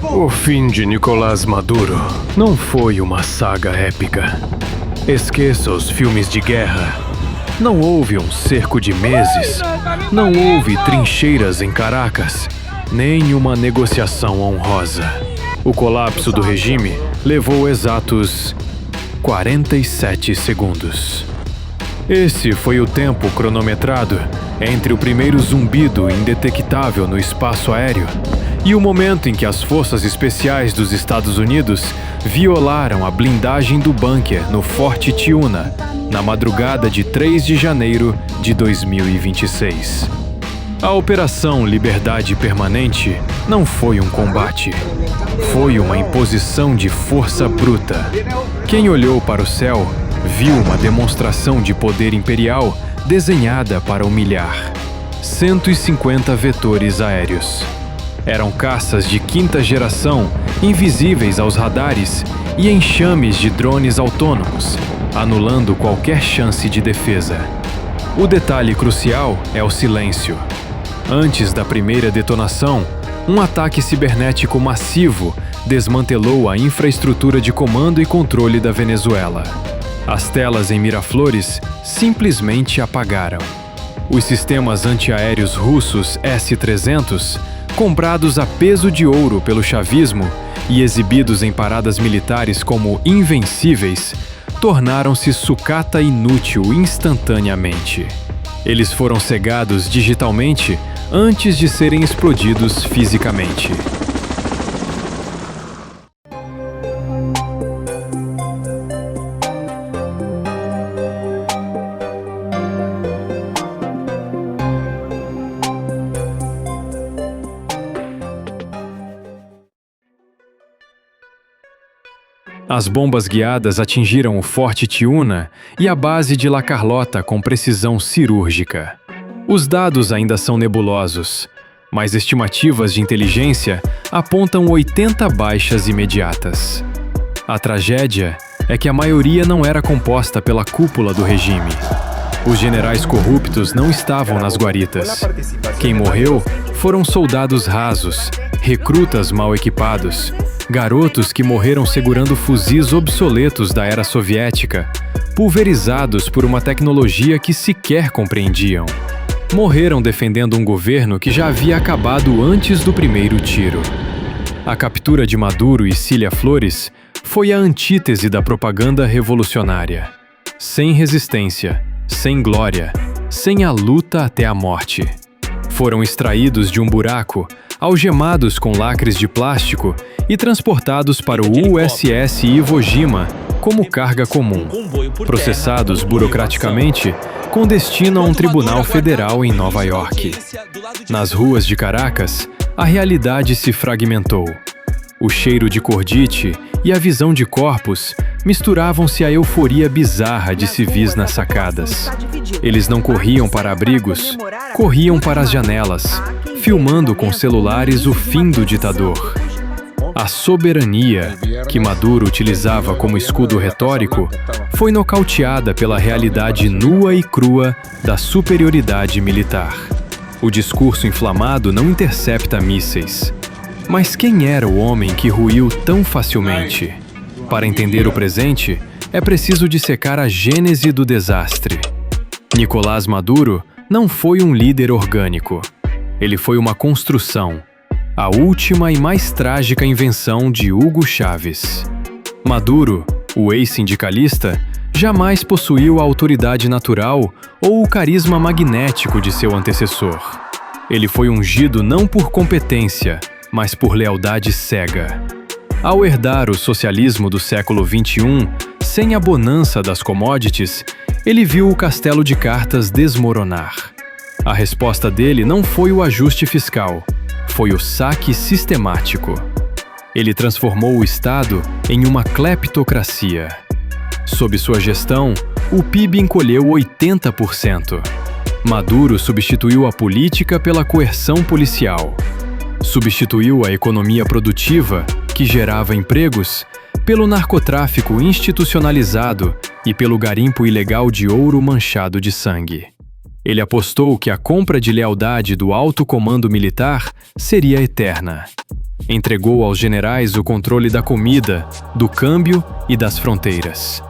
O fim de Nicolás Maduro não foi uma saga épica. Esqueça os filmes de guerra. Não houve um cerco de meses. Não houve trincheiras em Caracas. Nem uma negociação honrosa. O colapso do regime levou exatos 47 segundos. Esse foi o tempo cronometrado entre o primeiro zumbido indetectável no espaço aéreo e o momento em que as forças especiais dos Estados Unidos violaram a blindagem do bunker no Forte Tiuna, na madrugada de 3 de janeiro de 2026. A Operação Liberdade Permanente não foi um combate. Foi uma imposição de força bruta. Quem olhou para o céu viu uma demonstração de poder imperial desenhada para humilhar. 150 vetores aéreos. Eram caças de quinta geração, invisíveis aos radares, e enxames de drones autônomos, anulando qualquer chance de defesa. O detalhe crucial é o silêncio. Antes da primeira detonação, um ataque cibernético massivo desmantelou a infraestrutura de comando e controle da Venezuela. As telas em Miraflores simplesmente apagaram. Os sistemas antiaéreos russos S-300, comprados a peso de ouro pelo chavismo e exibidos em paradas militares como invencíveis, tornaram-se sucata inútil instantaneamente. Eles foram cegados digitalmente antes de serem explodidos fisicamente. As bombas guiadas atingiram o Forte Tiuna e a base de La Carlota com precisão cirúrgica. Os dados ainda são nebulosos, mas estimativas de inteligência apontam 80 baixas imediatas. A tragédia é que a maioria não era composta pela cúpula do regime. Os generais corruptos não estavam nas guaritas. Quem morreu foram soldados rasos, recrutas mal equipados, garotos que morreram segurando fuzis obsoletos da era soviética, pulverizados por uma tecnologia que sequer compreendiam. Morreram defendendo um governo que já havia acabado antes do primeiro tiro. A captura de Maduro e Cília Flores foi a antítese da propaganda revolucionária. Sem resistência, sem glória, sem a luta até a morte. Foram extraídos de um buraco, algemados com lacres de plástico e transportados para o USS Iwo Jima como carga comum, processados burocraticamente com destino a um tribunal federal em Nova York. Nas ruas de Caracas, a realidade se fragmentou. O cheiro de cordite e a visão de corpos misturavam-se à euforia bizarra de civis nas sacadas. Eles não corriam para abrigos, corriam para as janelas, filmando com celulares o fim do ditador. A soberania, que Maduro utilizava como escudo retórico, foi nocauteada pela realidade nua e crua da superioridade militar. O discurso inflamado não intercepta mísseis. Mas quem era o homem que ruiu tão facilmente? Para entender o presente, é preciso dissecar a gênese do desastre. Nicolás Maduro não foi um líder orgânico. Ele foi uma construção. A última e mais trágica invenção de Hugo Chávez. Maduro, o ex-sindicalista, jamais possuiu a autoridade natural ou o carisma magnético de seu antecessor. Ele foi ungido não por competência, mas por lealdade cega. Ao herdar o socialismo do século XXI, sem a bonança das commodities, ele viu o castelo de cartas desmoronar. A resposta dele não foi o ajuste fiscal, foi o saque sistemático. Ele transformou o Estado em uma cleptocracia. Sob sua gestão, o PIB encolheu 80%. Maduro substituiu a política pela coerção policial. Substituiu a economia produtiva, que gerava empregos, pelo narcotráfico institucionalizado e pelo garimpo ilegal de ouro manchado de sangue. Ele apostou que a compra de lealdade do alto comando militar seria eterna. Entregou aos generais o controle da comida, do câmbio e das fronteiras.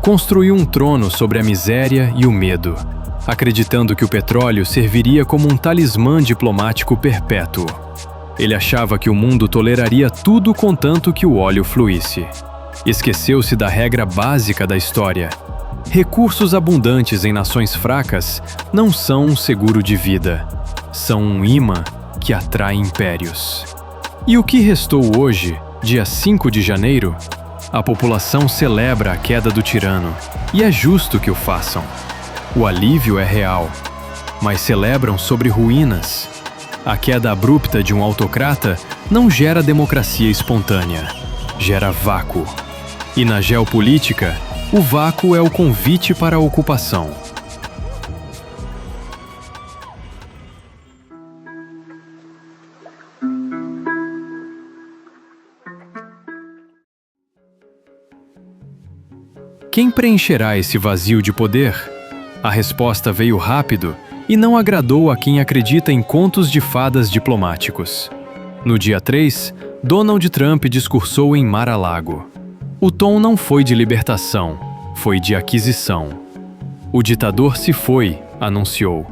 Construiu um trono sobre a miséria e o medo, acreditando que o petróleo serviria como um talismã diplomático perpétuo. Ele achava que o mundo toleraria tudo contanto que o óleo fluísse. Esqueceu-se da regra básica da história. Recursos abundantes em nações fracas não são um seguro de vida. São um imã que atrai impérios. E o que restou hoje, dia 5 de janeiro? A população celebra a queda do tirano, e é justo que o façam. O alívio é real, mas celebram sobre ruínas. A queda abrupta de um autocrata não gera democracia espontânea, gera vácuo. E na geopolítica, o vácuo é o convite para a ocupação. Quem preencherá esse vazio de poder? A resposta veio rápido e não agradou a quem acredita em contos de fadas diplomáticos. No dia 3, Donald Trump discursou em Mar-a-Lago. O tom não foi de libertação, foi de aquisição. O ditador se foi, anunciou.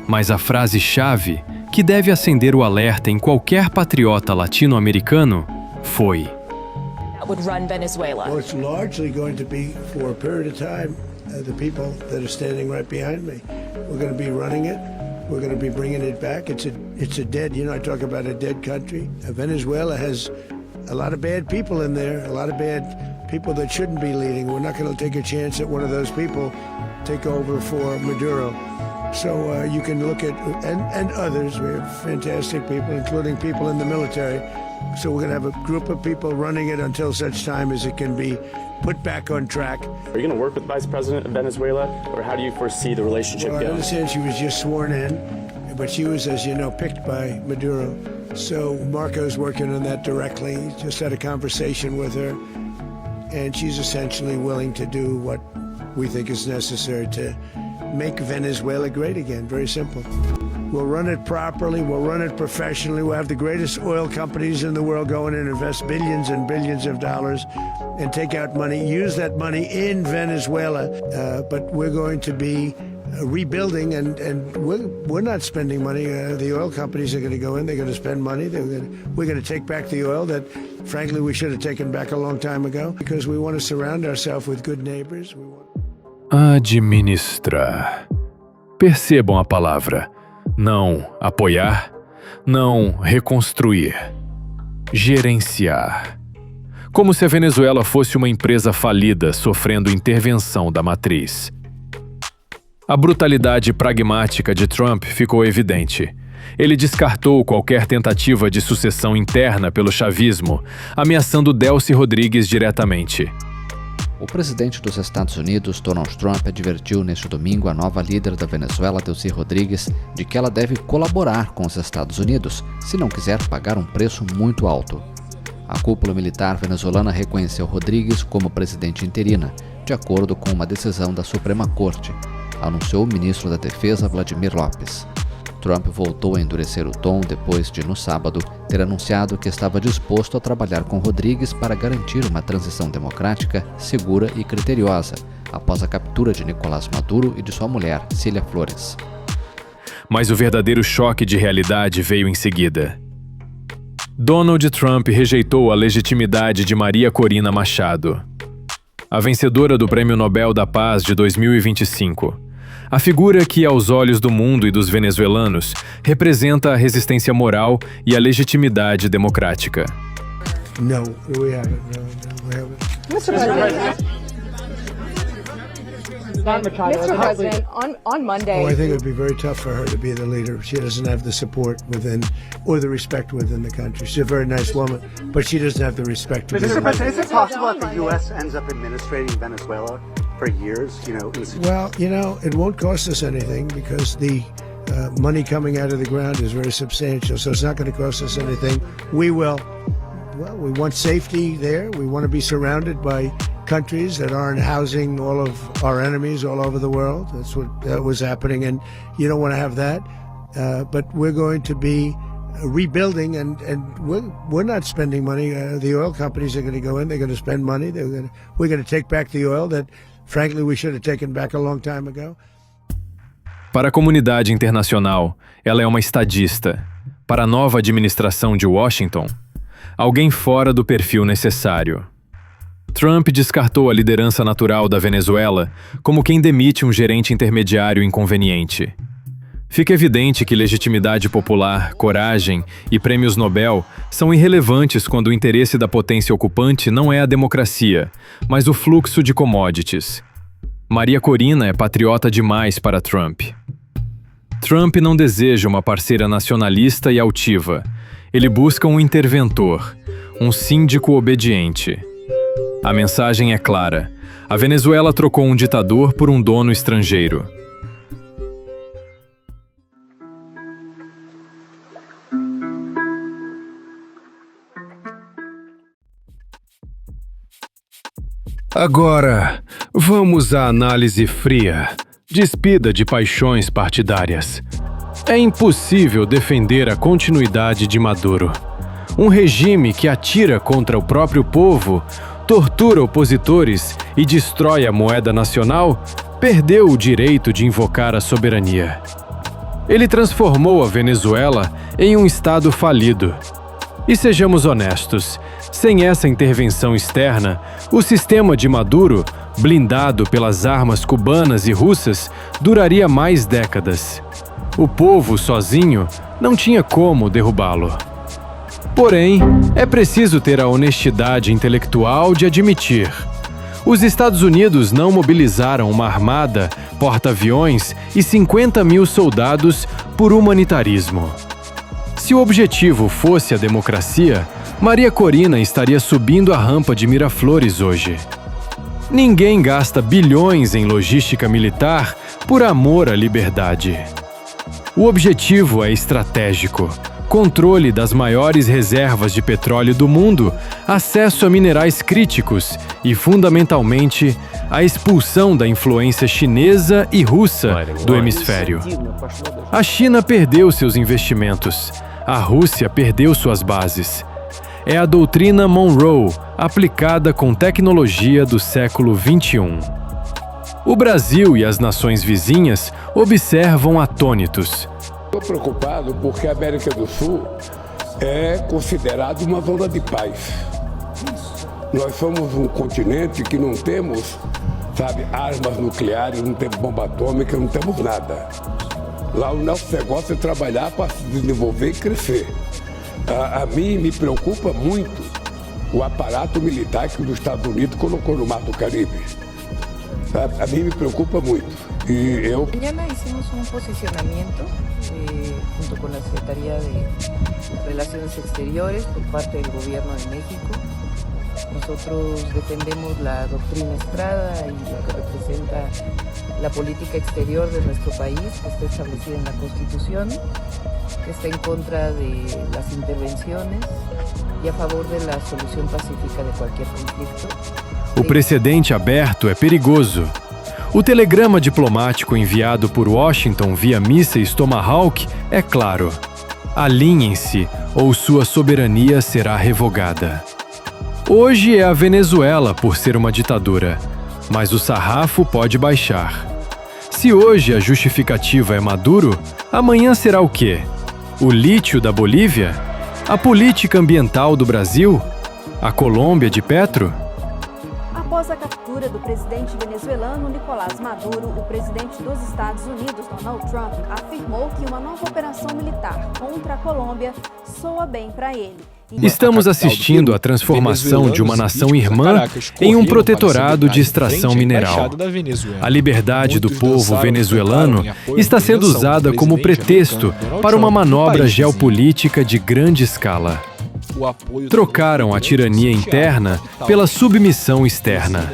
Mas a frase-chave, que deve acender o alerta em qualquer patriota latino-americano, foi: would run Venezuela? Well, it's largely going to be, for a period of time, the people that are standing right behind me. We're going to be running it. We're going to be bringing it back. It's a dead, I talk about a dead country. Venezuela has a lot of bad people in there, a lot of bad people that shouldn't be leading. We're not going to take a chance that one of those people take over for Maduro. So you can look at, and others, we have fantastic people, including people in the military. So we're going to have a group of people running it until such time as it can be put back on track. Are you going to work with the Vice President of Venezuela, or how do you foresee the relationship Well, I going? understand she was just sworn in, but she was, as you know, picked by Maduro. So Marco's working on that directly. Just had a conversation with her, and she's essentially willing to do what we think is necessary to make Venezuela great again. Very simple. We'll run it properly. We'll run it professionally. We'll have the greatest oil companies in the world go in and invest billions and billions of dollars and take out money, use that money in Venezuela. But we're going to be rebuilding, and we're not spending money. The oil companies are going to go in. They're going to spend money. We're going to take back the oil that, frankly, we should have taken back a long time ago, because we want to surround ourselves with good neighbors. Administrar. Percebam a palavra. Não apoiar, não reconstruir. Gerenciar. Como se a Venezuela fosse uma empresa falida sofrendo intervenção da matriz. A brutalidade pragmática de Trump ficou evidente. Ele descartou qualquer tentativa de sucessão interna pelo chavismo, ameaçando Delcy Rodrigues diretamente. O presidente dos Estados Unidos, Donald Trump, advertiu neste domingo a nova líder da Venezuela, Delcy Rodrigues, de que ela deve colaborar com os Estados Unidos, se não quiser pagar um preço muito alto. A cúpula militar venezuelana reconheceu Rodrigues como presidente interina, de acordo com uma decisão da Suprema Corte, anunciou o ministro da Defesa, Vladimir Lopes. Trump voltou a endurecer o tom depois de, no sábado, ter anunciado que estava disposto a trabalhar com Rodrigues para garantir uma transição democrática, segura e criteriosa, após a captura de Nicolás Maduro e de sua mulher, Cília Flores. Mas o verdadeiro choque de realidade veio em seguida. Donald Trump rejeitou a legitimidade de Maria Corina Machado, a vencedora do Prêmio Nobel da Paz de 2025. A figura que, aos olhos do mundo e dos venezuelanos, representa a resistência moral e a legitimidade democrática. No, we haven't. No, we haven't. Mr. President, Mr. President, on Monday. Oh, I think it would be very tough for her to be the leader. She doesn't have the support within, or the respect within the country. She's a very nice woman, but she doesn't have the respect within Mr. the country. President, is it possible that the U.S. ends up administrating Venezuela for years? Well, it won't cost us anything, because the money coming out of the ground is very substantial, so it's not going to cost us anything. We want safety there. We want to be surrounded by countries that aren't housing all of our enemies all over the world. That's what was happening, and you don't want to have that. But we're going to be rebuilding, and we're not spending money. The oil companies are going to go in. They're going to spend money. We're going to take back the oil that, frankly, we should have taken back a long time ago. Para a comunidade internacional, ela é uma estadista. Para a nova administração de Washington, alguém fora do perfil necessário. Trump descartou a liderança natural da Venezuela como quem demite um gerente intermediário inconveniente. Fica evidente que legitimidade popular, coragem e prêmios Nobel são irrelevantes quando o interesse da potência ocupante não é a democracia, mas o fluxo de commodities. Maria Corina é patriota demais para Trump. Trump não deseja uma parceira nacionalista e altiva. Ele busca um interventor, um síndico obediente. A mensagem é clara. A Venezuela trocou um ditador por um dono estrangeiro. Agora, vamos à análise fria, despida de paixões partidárias. É impossível defender a continuidade de Maduro. Um regime que atira contra o próprio povo, tortura opositores e destrói a moeda nacional, perdeu o direito de invocar a soberania. Ele transformou a Venezuela em um estado falido. E sejamos honestos, sem essa intervenção externa, o sistema de Maduro, blindado pelas armas cubanas e russas, duraria mais décadas. O povo, sozinho, não tinha como derrubá-lo. Porém, é preciso ter a honestidade intelectual de admitir: os Estados Unidos não mobilizaram uma armada, porta-aviões e 50 mil soldados por humanitarismo. Se o objetivo fosse a democracia, Maria Corina estaria subindo a rampa de Miraflores hoje. Ninguém gasta bilhões em logística militar por amor à liberdade. O objetivo é estratégico: controle das maiores reservas de petróleo do mundo, acesso a minerais críticos e, fundamentalmente, a expulsão da influência chinesa e russa do hemisfério. A China perdeu seus investimentos. A Rússia perdeu suas bases. É a doutrina Monroe, aplicada com tecnologia do século XXI. O Brasil e as nações vizinhas observam atônitos. Estou preocupado porque a América do Sul é considerada uma zona de paz. Nós somos um continente que não temos, armas nucleares, não temos bomba atômica, não temos nada. Lá o nosso negócio é trabalhar para se desenvolver e crescer. A mim me preocupa muito o aparato militar que os Estados Unidos colocou no Mar do Caribe. A mim me preocupa muito. E eu... Mañana hicimos un posicionamiento junto con la Secretaría de Relaciones Exteriores por parte del Gobierno de México. Nosotros defendemos la doctrina Estrada y lo que representa la política exterior de nuestro país, que está establecida en la Constitución, que está en contra de las intervenciones y a favor de la solución pacífica de cualquier conflicto. O precedente aberto é perigoso. O telegrama diplomático enviado por Washington via mísseis Tomahawk é claro: alinhem-se ou sua soberania será revogada. Hoje é a Venezuela por ser uma ditadura, mas o sarrafo pode baixar. Se hoje a justificativa é Maduro, amanhã será o quê? O lítio da Bolívia? A política ambiental do Brasil? A Colômbia de Petro? Após a captura do presidente venezuelano Nicolás Maduro, o presidente dos Estados Unidos, Donald Trump, afirmou que uma nova operação militar contra a Colômbia soa bem para ele. Estamos assistindo à transformação de uma nação irmã em um protetorado de extração mineral. A liberdade do povo venezuelano está sendo usada como pretexto para uma manobra geopolítica de grande escala. Trocaram a tirania interna pela submissão externa.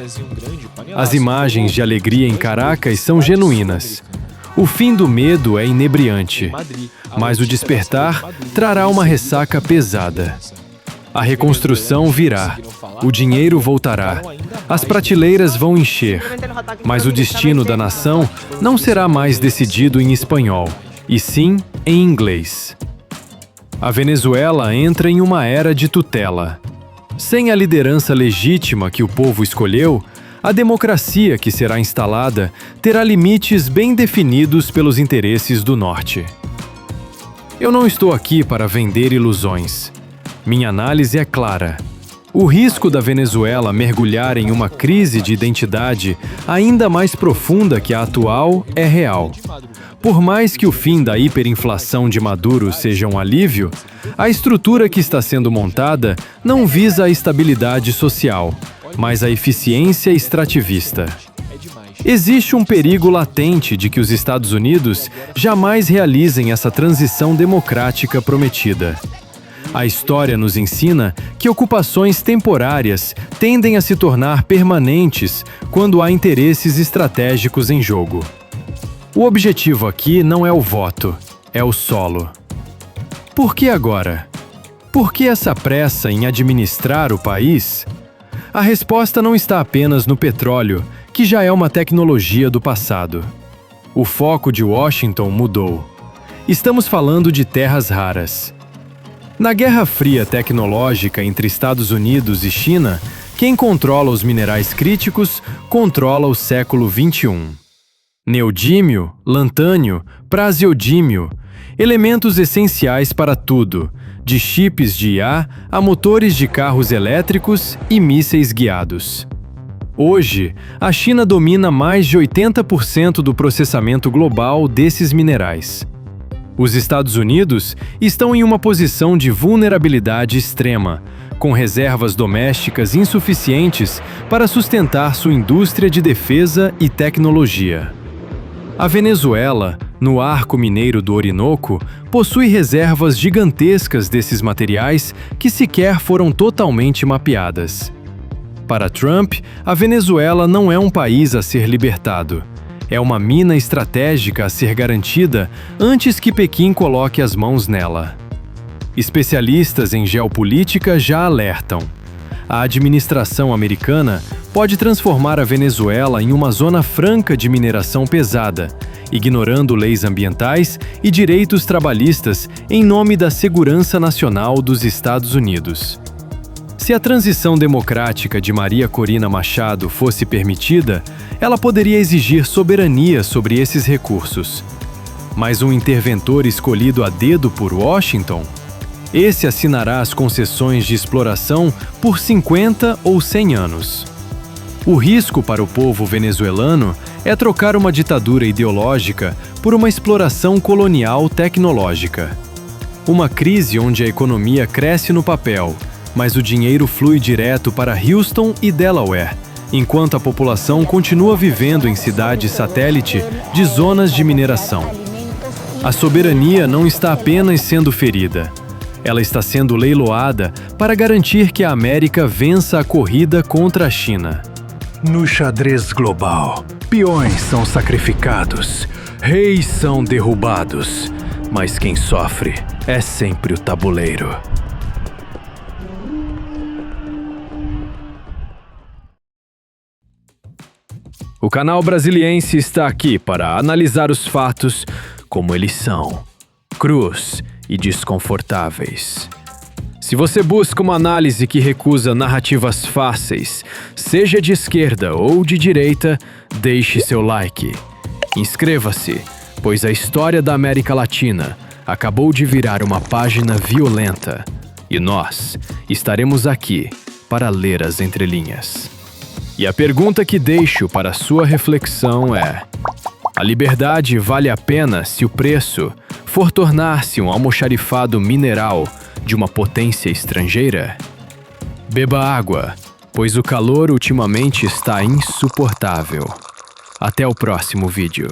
As imagens de alegria em Caracas são genuínas. O fim do medo é inebriante, mas o despertar trará uma ressaca pesada. A reconstrução virá, o dinheiro voltará, as prateleiras vão encher, mas o destino da nação não será mais decidido em espanhol, e sim em inglês. A Venezuela entra em uma era de tutela. Sem a liderança legítima que o povo escolheu, a democracia que será instalada terá limites bem definidos pelos interesses do Norte. Eu não estou aqui para vender ilusões. Minha análise é clara. O risco da Venezuela mergulhar em uma crise de identidade ainda mais profunda que a atual é real. Por mais que o fim da hiperinflação de Maduro seja um alívio, a estrutura que está sendo montada não visa a estabilidade social, mas a eficiência extrativista. Existe um perigo latente de que os Estados Unidos jamais realizem essa transição democrática prometida. A história nos ensina que ocupações temporárias tendem a se tornar permanentes quando há interesses estratégicos em jogo. O objetivo aqui não é o voto, é o solo. Por que agora? Por que essa pressa em administrar o país? A resposta não está apenas no petróleo, que já é uma tecnologia do passado. O foco de Washington mudou. Estamos falando de terras raras. Na Guerra Fria tecnológica entre Estados Unidos e China, quem controla os minerais críticos controla o século XXI. Neodímio, lantânio, praseodímio, elementos essenciais para tudo, de chips de IA a motores de carros elétricos e mísseis guiados. Hoje, a China domina mais de 80% do processamento global desses minerais. Os Estados Unidos estão em uma posição de vulnerabilidade extrema, com reservas domésticas insuficientes para sustentar sua indústria de defesa e tecnologia. A Venezuela, no arco mineiro do Orinoco, possui reservas gigantescas desses materiais que sequer foram totalmente mapeadas. Para Trump, a Venezuela não é um país a ser libertado. É uma mina estratégica a ser garantida antes que Pequim coloque as mãos nela. Especialistas em geopolítica já alertam. A administração americana pode transformar a Venezuela em uma zona franca de mineração pesada, ignorando leis ambientais e direitos trabalhistas em nome da segurança nacional dos Estados Unidos. Se a transição democrática de Maria Corina Machado fosse permitida, ela poderia exigir soberania sobre esses recursos. Mas um interventor escolhido a dedo por Washington? Esse assinará as concessões de exploração por 50 ou 100 anos. O risco para o povo venezuelano é trocar uma ditadura ideológica por uma exploração colonial tecnológica. Uma crise onde a economia cresce no papel, mas o dinheiro flui direto para Houston e Delaware, enquanto a população continua vivendo em cidades satélite de zonas de mineração. A soberania não está apenas sendo ferida. Ela está sendo leiloada para garantir que a América vença a corrida contra a China. No xadrez global, peões são sacrificados, reis são derrubados, mas quem sofre é sempre o tabuleiro. O canal Brasiliense está aqui para analisar os fatos como eles são, crus e desconfortáveis. Se você busca uma análise que recusa narrativas fáceis, seja de esquerda ou de direita, deixe seu like. Inscreva-se, pois a história da América Latina acabou de virar uma página violenta e nós estaremos aqui para ler as entrelinhas. E a pergunta que deixo para sua reflexão é: a liberdade vale a pena se o preço for tornar-se um almoxarifado mineral de uma potência estrangeira? Beba água, pois o calor ultimamente está insuportável. Até o próximo vídeo.